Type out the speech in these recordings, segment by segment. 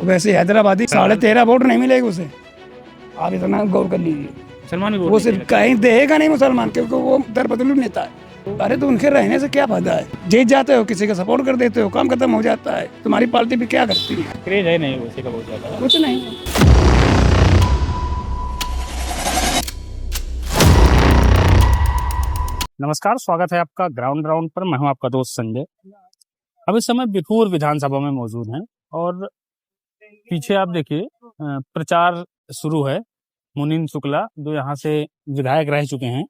वैसे हैदराबादी 13.5 वोट नहीं मिलेगी उसे, आप इतना गौर कर लीजिए। मुसलमान भी वो वोट सिर्फ कहीं देगा नहीं मुसलमान, क्योंकि वो दरबदलू नेता है। अरे तो उनके रहने से क्या फायदा है? जीत जाते हो, किसी का सपोर्ट कर देते हो, काम खत्म हो जाता है। तुम्हारी पार्टी भी क्या करती है? क्रेज है नहीं उसी का बहुत ज्यादा। कुछ नहीं। नमस्कार, स्वागत है आपका ग्राउंड राउंड पर। मैं हूं आपका दोस्त संजय। अब इस समय बिठूर विधानसभा में मौजूद हैं और पीछे आप देखिए प्रचार शुरू है। मुनीन शुक्ला जो यहाँ से विधायक रह चुके हैं,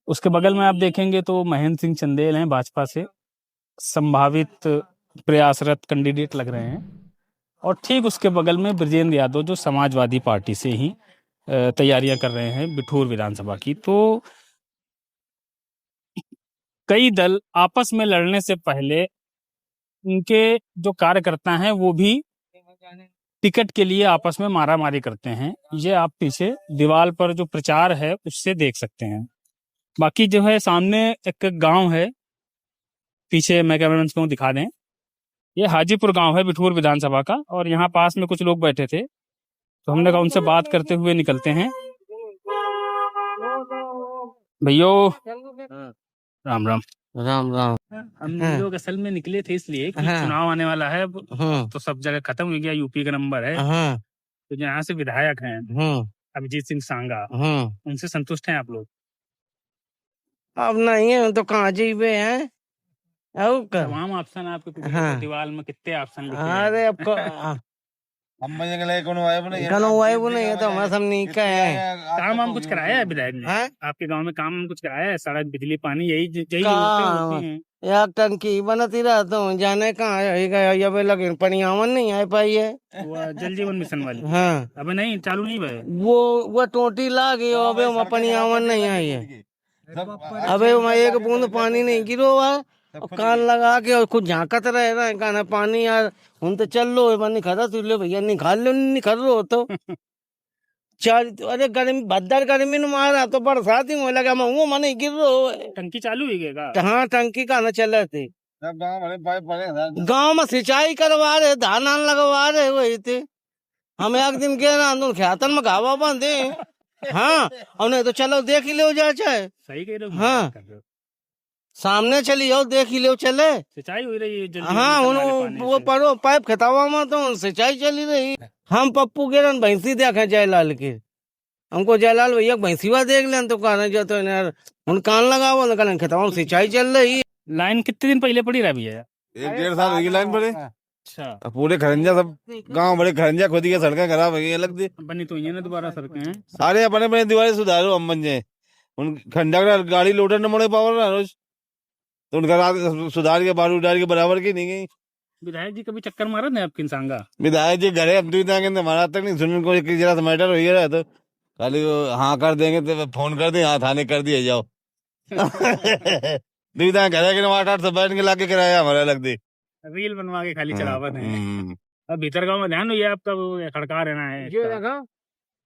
उसके बगल में आप देखेंगे तो महेंद्र सिंह चंदेल हैं, भाजपा से संभावित प्रयासरत कैंडिडेट लग रहे हैं। और ठीक उसके बगल में ब्रजेंद्र यादव जो समाजवादी पार्टी से ही तैयारियां कर रहे हैं बिठूर विधानसभा की। तो कई दल आपस में लड़ने से पहले उनके जो कार्यकर्ता हैं वो भी टिकट के लिए आपस में मारामारी करते हैं। ये आप पीछे दीवार पर जो प्रचार है उससे देख सकते हैं। बाकी जो है सामने एक गांव है, पीछे मैं कैमरामैन को दिखा दें, ये हाजीपुर गांव है बिठूर विधानसभा का। और यहाँ पास में कुछ लोग बैठे थे तो हमने कहा उनसे बात करते हुए निकलते हैं। भैयो राम राम। राम राम। हम लोग असल में निकले थे इसलिए कि चुनाव आने वाला है अब, तो सब जगह खत्म हो गया, यूपी का नंबर है। तो यहाँ से विधायक हैं अभिजीत सिंह सांगा, उनसे संतुष्ट हैं आप लोग? अब नहीं है तो कहाँ जीवे हैं। तमाम ऑप्शन आपके पीछे दीवार में कितने ऑप्शन लिखे हैं। अरे अब हम कौन आए वो नहीं है तो हमारा सब नीक है। काम हम कुछ कराया है विधायक ने? आपके गांव में काम हम कुछ कराया है? सड़क, बिजली, पानी, यही होती हैं। यार टंकी बनती रहता हूँ, जाने कहाँ है लगे पनियावन नहीं आ पाई है। वो जल जीवन मिशन वाली? हाँ अबे नहीं, चालू नहीं भाई। वो टोटी ला गई, अबे वहाँ पनियावन नहीं आई है। अबे वहाँ एक बूंद पानी नहीं गिरो हुआ, कान लगा के और कुछ झांकत रहे ना कहना पानी यार हम तो चल लो पानी खा तू ले भैया निकाल लो, निकाल लो तो चार। अरे गर्मी भद्दर गर्मी ने मारा तो बरसात ही लगा मैं मन गिर रहा है। टंकी चालू ही गएगा? हाँ टंकी का न चले थे, गाँव में सिंचाई करवा रहे, धान लगवा रहे वही थे। हम एक दिन कह रहा खेतन में घावा बांधे। हाँ और नहीं तो चलो देख ही लो जा चाहे। सही कह रहे हो। हाँ सामने चली जाओ देख ही लो चले। सिंचाई हो रही है? हाँ वो पढ़ो पाइप खतावा में तो सिंचाई चली रही। हम पप्पू के रन भैंसी देखे जयलाल के, हमको जयलाल भैया भैंसीवा देख लें तो कहना जो तो यार उन कान लगाओ ना कहना खतावा में सिंचाई चल रही। लाइन कितने दिन पहले पड़ी रहा भैया? 1.5 साल होगी लाइन पड़े। अच्छा, पूरे खरंजा सब गांव बड़े खरंजा खोदी के सड़कें खराब हो गई अलग दी। बनी तो ये ना दोबारा सड़कें हैं सारे अपने अपने दीवारें सुधारो हम बन जाए। उन खंडा गाड़ी लोडर न मोड़े पावर ना रोज तो उनका सुधार के बारू डाल के बराबर की नहीं गई। विधायक जी कभी चक्कर मारा ना आपके संगा? विधायक जी घरे हम तो हमारा तक नहीं सुन को जरा मैटर हो गया तो खाली हाँ कर देंगे तो फोन कर दे, हाँ थाने कर दिए जाओ। दुविधा घर के 8-8 से बैठ के लाके कराया हमारा अलग दे रील बनवा के खाली चलावत है। अब भीतर गांव में ध्यान ये आपका खड़का रहना है।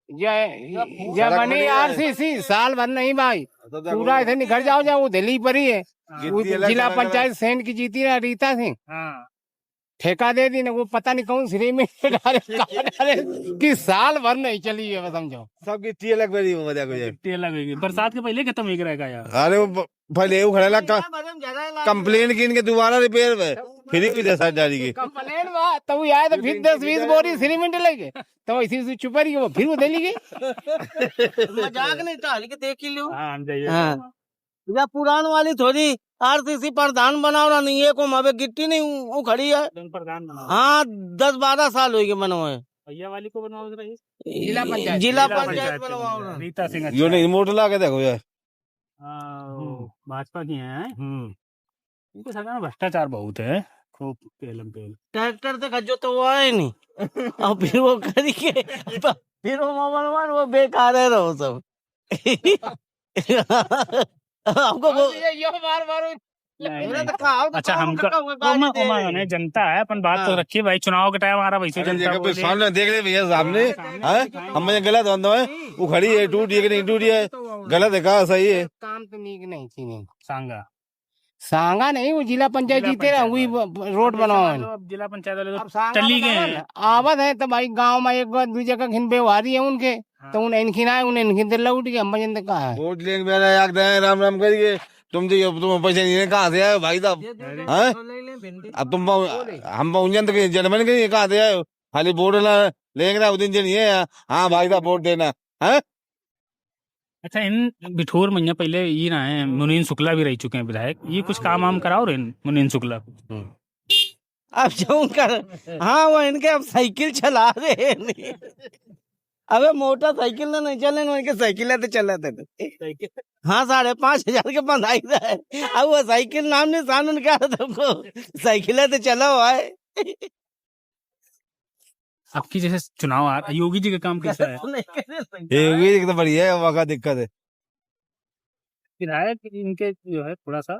जय बनी आरसीसी साल भर नहीं भाई, पूरा ऐसे निखर जाओ जाओ। वो दिल्ली पर ही है, जिला पंचायत सेंट की जीती ना रीता सिंह। हाँ ठेका दे दी ना, वो पता नहीं कौन श्री में डाले कि साल भर नहीं चली है समझो। सब गिट्टी अलग बनी वो मजा गिट्टी अलग होगी, बरसात के पहले खत्म हो रहेगा यार। अरे वो भले वो खड़ा कंप्लेन की इनके दोबारा रिपेयर में फ्री की जैसा डाली की कंप्लेन बात तो आए तो फिर 10-20 बोरी सीमेंट लगे तो इसी चुप रही वो फिर वो दे ली गई। मजाक नहीं टाल के देख ही लो। हाँ हम जाइए। या पुरान वाली थोड़ी आरसीसी प्रधान बनाओ नहीं है को अबे गिट्टी नहीं वो खड़ी है प्रधान बनाओ। हाँ 10-12 साल हो गए बनो है। भैया वाली को बनवाओ रही जिला पंचायत बनवाओ रीता सिंह। यो नहीं रिमोट ला के देखो यार। भाजपा की हैं। इनके सरकार में भ्रष्टाचार बहुत है, खूब पेलम पेल। ट्रैक्टर से खजो तो वो आए नहीं और फिर वो करिए फिर वो मोबाइल वो बेकार है रहो सब। हमको अच्छा हमको जनता है अपन बात तो रखिए भाई, चुनाव के टाइम हमारा वैसे जनता सामने देख ले भैया सामने हम गलत होता है वो खड़ी है टूटी है कि नहीं टूटी है गलत है कहा सही है। काम तो नीक नहीं थी सांगा सांगा नहीं, वो जिला पंचायत जिला जीते रहा, वही रोड बनवाओ। अब जिला पंचायत वाले अब तो सांगा चली गए बताओ हैं। ना, आवत है तो भाई गांव में एक बार दूसरी जगह घिन व्यवहारी है उनके, तो उन इनकी ना उन्हें इनकी दिल उठ गया, हम बजन कहा है। वोट लेंगे मेरा याद है, राम राम करिए। तुम पैसे नहीं कहाँ से आए हो भाई साहब? हैं? अब तुम हम पहुंचे तो जनमन के कहाँ से आए हो? खाली वोट लेंगे ना, उस दिन नहीं है। हाँ भाई साहब वोट देना है। अच्छा, इन बिठूर में पहले ये ना है, मुनीन शुक्ला भी रह चुके हैं विधायक, ये कुछ काम वाम कराओ रे मुनीन शुक्ला को? अब जो उनका, हाँ वो इनके अब साइकिल चला रहे हैं। अबे मोटरसाइकिल ना नहीं चले, उनके साइकिल तो चलाते थे। हाँ 5,500 के बंधाई है। अब वो साइकिल नाम निशान उनका तुमको, साइकिल तो चला हुआ है। आपकी जैसे चुनाव आ योगी जी का काम कैसा है? ये तो बढ़िया है, वहाँ का दिक्कत है। विधायक इनके जो है थोड़ा सा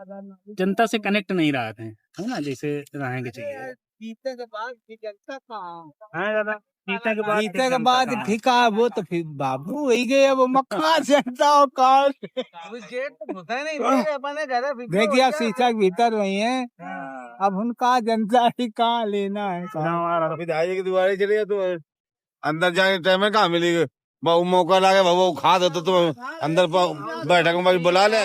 जनता से कनेक्ट नहीं रहते हैं, है ना, जैसे रहेंगे चाहिए। जीतने के बाद जनता कहाँ? हाँ दादा, जीतने के बाद जीतने के बाद फीका वो तो फिर बाबू वही गए, अब मक्का जनता और काल देखिए शीशा के भीतर वही है, अब उनका जनता ही कहाँ लेना है। चुनाव आ रहा था। विधायक की दुआरे चले तो अंदर जाके टाइम में कहाँ मिलेगी? बहु मौका लागे बहु खा दो तो तुम अंदर बैठक में बुला ले।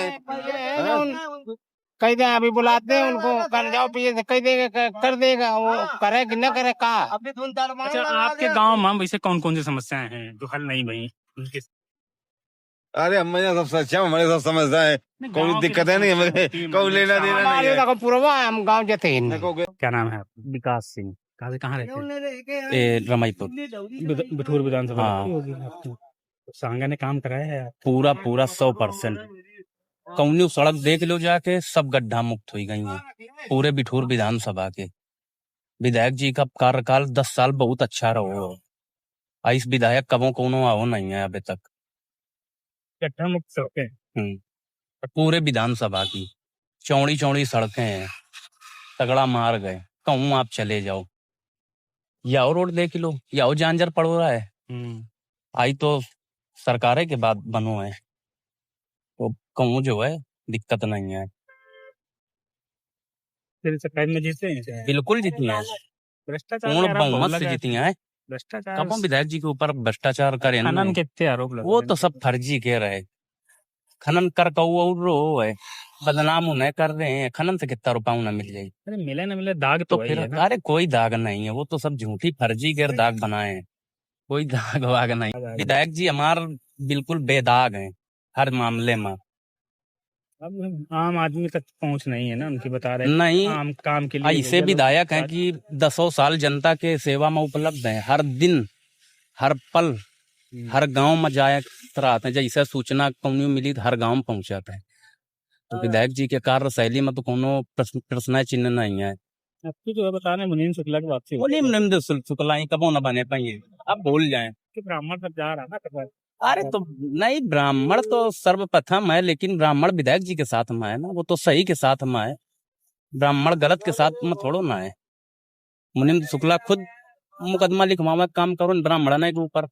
कह दे अभी बुलाते हैं उनको, कर जाओ पीछे से, कह देगा कर देगा, वो करे कि न करे का। अच्छा, आपके गांव में वैसे कौन कौन सी समस्याएं हैं जो हल नहीं भई उनके? अरे हम सब सच्चा, हमारे सब समझता है, कोई दिक्कत है नहीं हमें, कोई लेना देना नहीं है। पूर्वा हम गाँव जाते हैं। क्या नाम है आपका? विकास सिंह। कहाँ से कहाँ रहते हैं? रमाईपुर। बिठूर विधानसभा हाँ। होगी आपकी। तो सांगा ने काम कराया है पूरा 100%। कौनी सड़क देख लो जाके, सब गड्ढा मुक्त हुई गई हैं पूरे बिठूर विधानसभा के। विधायक जी का कार्यकाल 10 साल बहुत अच्छा रहो। इस विधायक कबो कोनो आओ नहीं है अभी तक। गड्ढा मुक्त सड़कें पूरे विधानसभा की चौड़ी चौड़ी सड़कें हैं, तगड़ा मार गए। कहूँ आप चले जाओ, याओ रोड देख लो, याओ जानजर पड़ रहा है। आई तो सरकारें के बाद बनो है, तो कहूँ जो है दिक्कत नहीं है। फिर सरकार में जीते हैं, बिल्कुल जीती हैं, भ्रष्टाचार पूर्ण के आरोप बहुमत बहुत से लगा जीती है। हैं। भ्रष्टाचार कब विधायक जी के ऊपर भ्रष्टाचार करें? खनन के इतने आरोप लगे वो हैं। तो सब फर्जी कह रहे, खनन कर रो है, बदनाम उन्हें कर रहे हैं। खनन से कितना रुपया उन्हें मिल जाए? अरे मिले ना मिले दाग तो तो फिर है ना। अरे कोई दाग नहीं है, वो तो सब झूठी फर्जी के दाग बनाए हैं, कोई दाग वाग नहीं। विधायक जी हमार बिल्कुल बेदाग हैं हर मामले में। अब आम आदमी तक पहुंच नहीं है ना उनकी, बता रहे नहीं, आम काम के लिए ऐसे विधायक हैं कि 10 साल जनता के सेवा में उपलब्ध हैं, हर दिन हर पल हर गांव में जाए रहते हैं। जैसे सूचना कौन मिली तो हर गांव में पहुंचाते हैं। तो विधायक जी के कार्यशैली में तो कोनो प्रश्न चिन्ह नहीं है। आपकी जो है बता रहे मुनीम शुक्ला की बात से बोलिए निम्न शुक्ला कबो न बने पाइए, अब भूल जाए कि ब्राह्मण सब जा रहा ना। अरे तो नहीं, ब्राह्मण तो सर्वप्रथम है, लेकिन ब्राह्मण विधायक जी के साथ में है ना, वो तो सही के साथ में है, ब्राह्मण गलत के साथ में थोड़ो ना है। मुनीम शुक्ला खुद मुकदमा लिखवावे काम करो ब्राह्मण के ऊपर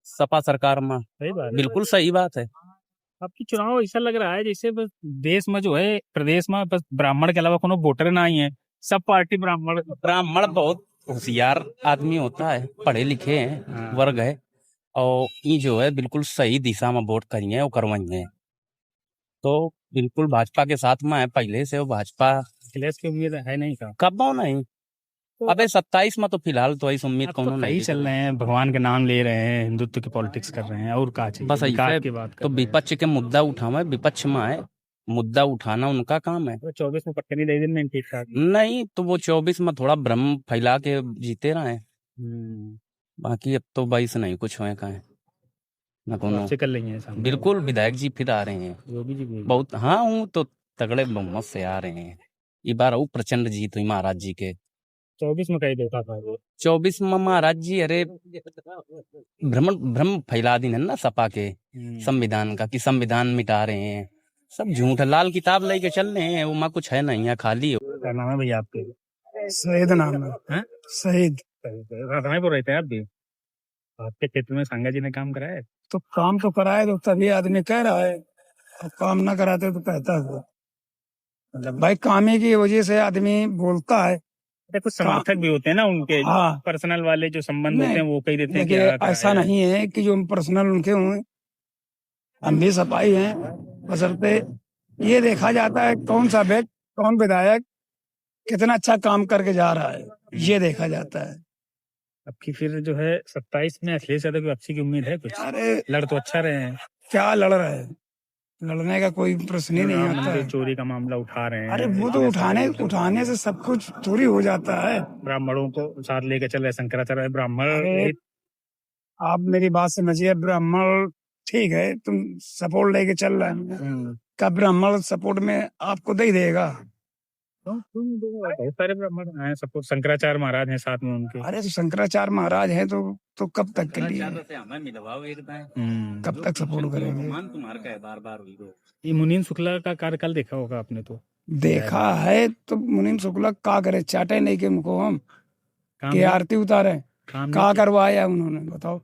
सपा सरकार में। सही बात है। बिल्कुल सही बात है। आपकी चुनाव ऐसा लग रहा है जैसे बस देश में जो है, प्रदेश में बस ब्राह्मण के अलावा कोनो वोटर ना ही है, सब पार्टी ब्राह्मण। ब्राह्मण बहुत होशियार आदमी होता है, पढ़े लिखे हैं वर्ग है, और ये जो है बिल्कुल सही दिशा में वोट करिए और करवाइए, तो बिल्कुल भाजपा के साथ में है पहले से। वो भाजपा अखिलेश की उम्मीद है नहीं का? कब नहीं, अबे 27 में तो फिलहाल तो इस उम्मीद तो कौन नहीं चल रहे हैं, भगवान के नाम ले रहे हैं, हिंदुत्व की पॉलिटिक्स कर रहे हैं, और का बस ऐसे की बात तो विपक्ष के मुद्दा उठावे, विपक्ष में है मुद्दा उठाना उनका काम है। 24 में पटकनी दे दिन में ठीक ठाक नहीं तो वो 24 में थोड़ा भ्रम फैला के जीते रहे, बाकी अब तो 22 नहीं कुछ हुए कहा न कोनो कर लेंगे सामने। बिल्कुल विधायक जी फिर आ रहे हैं, योगी जी भी बहुत हाँ हूँ तो तगड़े बहुमत से आ रहे हैं। ये बार वो प्रचंड जीत हुई महाराज जी के। 24 में कहीं देखा था वो 24 में महाराज जी अरे भ्रम फैला दी है ना सपा के संविधान का, कि संविधान मिटा रहे हैं, सब झूठ। लाल किताब लेके चल रहे हैं, वो माँ कुछ है नहीं है, खाली हो। क्या नाम है भैया आपके? शहीद नाम है, शहीद। राधापुर रहते हैं आप भी? आपके क्षेत्र में सांगा जी ने काम कराया है? तो काम तो कराए तो तभी आदमी कह रहा है, अब काम ना कराते तो कहता है मतलब भाई कामे की वजह से आदमी बोलता है। कुछ समर्थक भी होते हैं ना उनके, हाँ पर्सनल वाले जो संबंध होते नहीं, हैं वो कह देते हैं कि देखिए हाँ, ऐसा कराया। नहीं है कि जो पर्सनल उनके हुए, हम भी सफाई हैं, बशर्ते ये देखा जाता है कौन सा व्यक्ति, कौन विधायक कितना अच्छा काम करके जा रहा है, ये देखा जाता है। अब की फिर जो है 27 में अखिलेश यादव की वापसी की उम्मीद है कुछ? अरे लड़ तो अच्छा रहे हैं, क्या लड़ रहे हैं, लड़ने का कोई प्रश्न ही नहीं राम आता मंदिर है। चोरी का मामला उठा रहे हैं। अरे वो तो उठाने से सब कुछ चोरी हो जाता है। ब्राह्मणों को साथ लेके चल रहे शंकराचार्य ब्राह्मण। अरे आप मेरी बात समझिए, ब्राह्मण ठीक है, तुम सपोर्ट लेके चल रहे हैं, का ब्राह्मण सपोर्ट में आपको दे देगा? बहुत सारे ब्राह्मण हैं, सपोर्ट शंकराचार्य महाराज हैं साथ में उनके। अरे तो शंकराचार्य महाराज हैं तो कब तक के लिए, कब तक सपोर्ट करेंगे? ये मुनीम शुक्ला का कार्यकाल देखा होगा आपने तो? देखा है तो मुनीम शुक्ला का करे, चाटे नहीं के उनको हम काम के नहीं- आरती उतारे, काम का करवाया उन्होंने बताओ?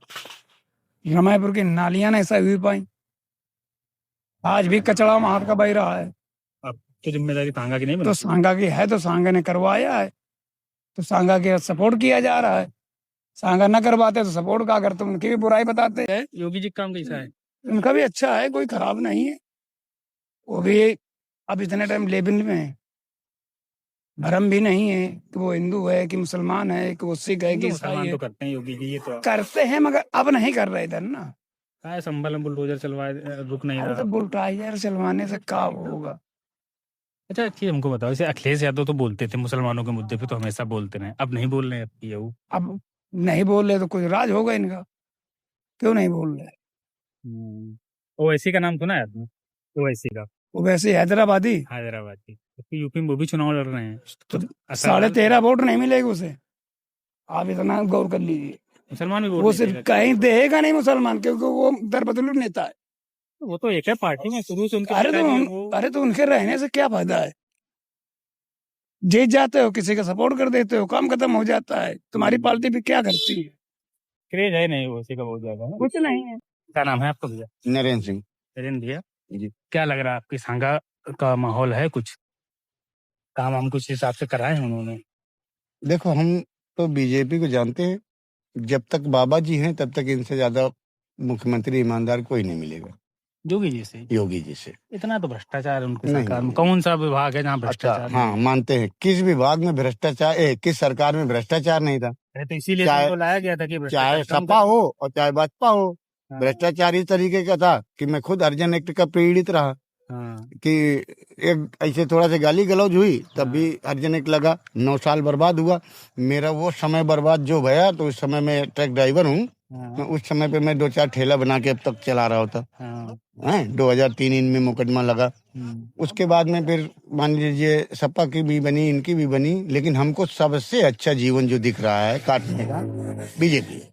रमायपुर की नालियां नहीं सही हुई पाई, आज भी कचरा मार का बह रहा है। अब तो जिम्मेदारी सांगा की नहीं तो बनती? सांगा की है तो सांगा ने करवाया है, तो सांगा के सपोर्ट किया जा रहा है। सांगा न करवाते तो सपोर्ट का करते, उनकी भी बुराई बताते हैं। योगी जी का काम कैसा है? उनका भी अच्छा है, कोई खराब नहीं है। वो भी अब इतने टाइम लेबल में है, भरम भी नहीं है कि वो हिंदू है कि मुसलमान है कि वो सिख है कि ईसाई मुसलमान है। तो करते हैं योगी जी, ये तो करते हैं मगर अब नहीं कर रहे इधर ना। काय संभल में बुलडोजर चलवाए, रुक नहीं अरे रहा। तो बुलटाइजर चलवाने से क्या होगा? अच्छा ठीक, हमको बताओ, जैसे अखिलेश यादव तो बोलते थे मुसलमानों के मुद्दे पे, तो हमेशा बोलते रहे, अब नहीं बोल रहे हैं, अब ये वो। अब नहीं बोल रहे तो कुछ राज होगा इनका, क्यों नहीं बोल रहे? ओवैसी का नाम सुना है आपने? ओवैसी का, वो वैसे हैदराबादी हैदराबाद की, उसकी यूपी में वो भी चुनाव लड़ रहे हैं। तो असर 13.5 वोट नहीं मिलेगा उसे, आप इतना गौर कर लीजिए। मुसलमान भी वो वोट सिर्फ नहीं कहीं देगा नहीं मुसलमान, क्योंकि वो दरबदलू नेता है। देगा। वो तो एक है पार्टी में शुरू से उनके अरे पिताजी हैं, तो वो अरे तो उनके रहने से क्या फायदा है? जीत जाते हो, किसी का सपोर्ट कर देते हो, काम खत्म हो जाता है। तुम्हारी पार्टी भी क्या करती है? क्रेज है नहीं ओवैसी का बहुत ज्यादा है। कुछ नहीं है। क्या नाम है आपका भैया? नरेंद्र सिंह नरेंद्र भैया जी। क्या लग रहा है आपकी सांगा का माहौल है कुछ काम हम कुछ हिसाब से कराए हैं उन्होंने? देखो, हम तो बीजेपी को जानते हैं, जब तक बाबा जी हैं तब तक इनसे ज्यादा मुख्यमंत्री ईमानदार कोई नहीं मिलेगा योगी जी से? योगी जी से। इतना तो भ्रष्टाचार है उनकी नहीं, सरकार में। नहीं। कौन सा विभाग है जहाँ अच्छा, भ्रष्टाचार नहीं हाँ है? मानते हैं, किस विभाग में भ्रष्टाचार, किस सरकार में भ्रष्टाचार नहीं था? अरे तो इसीलिए चाहे- तो लाया गया था कि चाहे भ्रष्टाचार कम सपा हो और चाहे बसपा हो, हाँ। भ्रष्टाचार इस तरीके का था कि मैं खुद अर्जन एक्ट का पीड़ित रहा हाँ। कि एक ऐसे थोड़ा सा गाली गलौज हुई तब भी अर्जन एक्ट लगा, 9 साल बर्बाद हुआ मेरा। वो समय बर्बाद जो भया, तो उस समय मैं ट्रक ड्राइवर हूँ, मैं उस समय पे मैं 2-4 ठेला बना के अब तक चला रहा होता है। 2003 इनमें मुकदमा लगा, उसके बाद में फिर मान लीजिए सपा की भी बनी, इनकी भी बनी, लेकिन हमको सबसे अच्छा जीवन जो दिख रहा है काटने का बीजेपी है।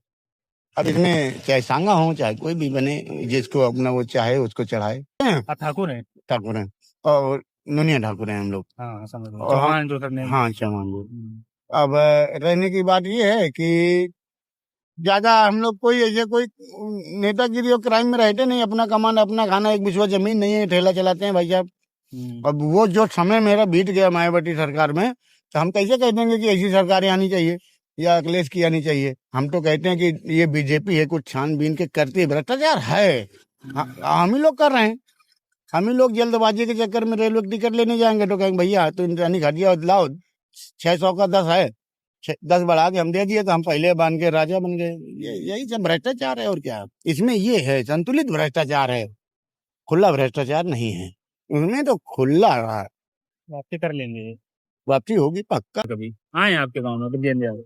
अब इसमें चाहे सांगा हो चाहे कोई भी बने, जिसको अपना वो चाहे उसको चढ़ाए। आप ठाकुर हैं? ठाकुर हैं और नुनिया ठाकुर हैं हम लोग। हाँ समझ गए। और चौहान जो करने हाँ, चौहान लोग। अब रहने की बात ये है कि ज्यादा हम लोग कोई ऐसे कोई नेतागिरी और क्राइम में रहते नहीं, अपना कमाना अपना खाना, एक बिस्वा जमीन नहीं है, ठेला चलाते हैं भाई साहब। अब वो जो समय मेरा बीत गया मायावती सरकार में, तो हम कैसे कह देंगे कि ऐसी सरकारें आनी चाहिए या अखिलेश की आनी चाहिए? हम तो कहते हैं कि ये बीजेपी है, कुछ छानबीन के करती है। भ्रष्टाचार है, हम ही लोग कर रहे हैं। हम ही लोग जल्दबाजी के चक्कर में रेलवे टिकट लेने जाएंगे तो कहेंगे भैया तो इंसानी खटिया लाओ, 600 का 10 है, 10 बढ़ा के हम दे दिए तो हम पहले बन के राजा बन गए। यही सब भ्रष्टाचार है और क्या। इसमें ये है संतुलित भ्रष्टाचार है, खुला भ्रष्टाचार नहीं है। उसमें तो खुला रहा, वापसी कर लेंगे, वापसी होगी पक्का। कभी आए आपके गाँव में? कभी आए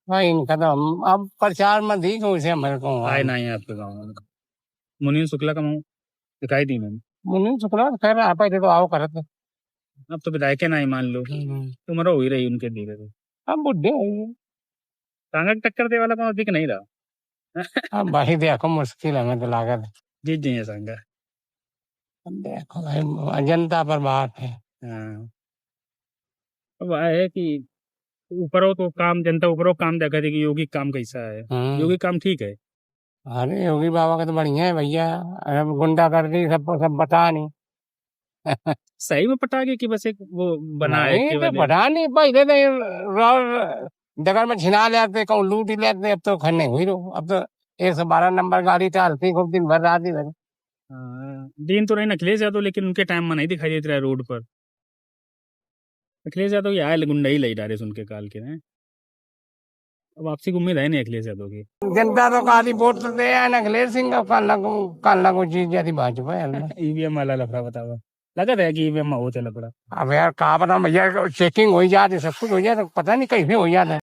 हाँ, इनका तो अब प्रचार में दी उसे हमारे को ना आए आपके गाँव में? मुनीम शुक्ला का मुँह दिखाई दी मैंने। मुनीम शुक्ला खैर आप तो आओ करत। अब तो विधायक ना ही मान लो, उम्र हो ही रही उनके धीरे धीरे। अब बुढ़े हो गए। सांगा की टक्कर दे वाला कौन दिख नहीं रहा। अब भाई देखो मुश्किल हमें तो लागत। जीत जाइए सांगा। अब देखो भाई जनता पर बात है। हाँ, अब है कि ऊपर हो तो काम, जनता ऊपर हो काम देखा थी कि योगी काम कैसा है। योगी काम ठीक है। अरे योगी बाबा का तो बढ़िया है भैया, अब गुंडागर्दी सब बता नहीं। सही में पटा के कि बस एक वो बना है नहीं तो केवल बढ़ा नहीं पहले तो डगर में छिना लेते कहूँ लूट ही लेते, अब तो खन्ने हुई रो। अब तो 112 नंबर गाड़ी चलती खूब दिन भर रात ही भर। दिन तो नहीं अखिलेश यादव, लेकिन उनके टाइम में नहीं दिखाई देते रहा रोड पर। अखिलेश यादव आए गुंडा ही लई डाले सुन के काल के हैं। अब आपसी उम्मीद है नहीं अखिलेश यादव की। जनता तो काली वोट तो दे आए अखिलेश सिंह का, काल लगो चीज जैसी भाजपा है। ईवीएम वाला लफड़ा बतावा, लगा था कि ईवीएम में होते लफड़ा। अब यार कहा पता भैया चेकिंग हो जाती सब कुछ हो जाता, पता नहीं कैसे हो जाता है।